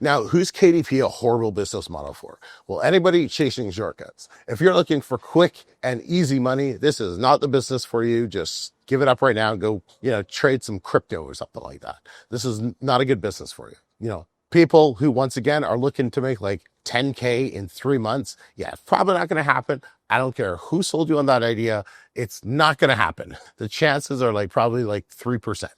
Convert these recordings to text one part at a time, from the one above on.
Now, who's KDP a horrible business model for? Well, anybody chasing shortcuts. If you're looking for quick and easy money, this is not the business for you. Just give it up right now and go, trade some crypto or something like that. This is not a good business for you. People who, once again, are looking to make like 10K in 3 months. Yeah, it's probably not going to happen. I don't care who sold you on that idea. It's not going to happen. The chances are probably 3%.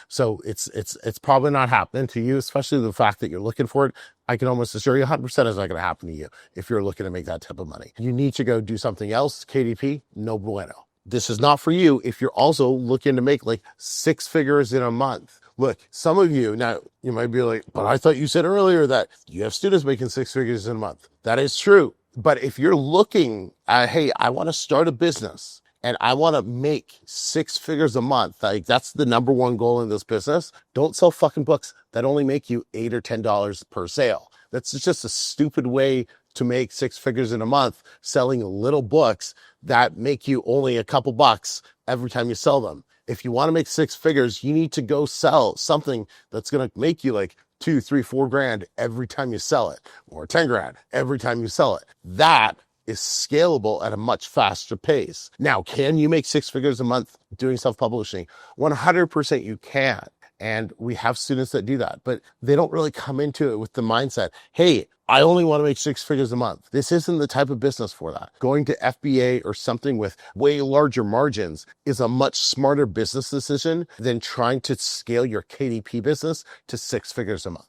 So it's probably not happening to you, especially the fact that you're looking for it. I can almost assure you 100% is not going to happen to you if you're looking to make that type of money. You need to go do something else. KDP, no bueno. This is not for you if you're also looking to make 6 figures in a month. Look, some of you, now you might be like, but I thought you said earlier that you have students making 6 figures in a month. That is true. But if you're looking at, hey, I want to start a business and I want to make 6 figures a month, that's the number one goal in this business, don't sell fucking books that only make you $8 or $10 per sale. That's just a stupid way to make 6 figures in a month, selling little books that make you only a couple bucks every time you sell them. If you want to make 6 figures, you need to go sell something that's going to make you 2, 3, 4 grand every time you sell it, or 10 grand every time you sell it. That is scalable at a much faster pace. Now, can you make 6 figures a month doing self-publishing? 100% you can. And we have students that do that, but they don't really come into it with the mindset, hey, I only want to make 6 figures a month. This isn't the type of business for that. Going to FBA or something with way larger margins is a much smarter business decision than trying to scale your KDP business to 6 figures a month.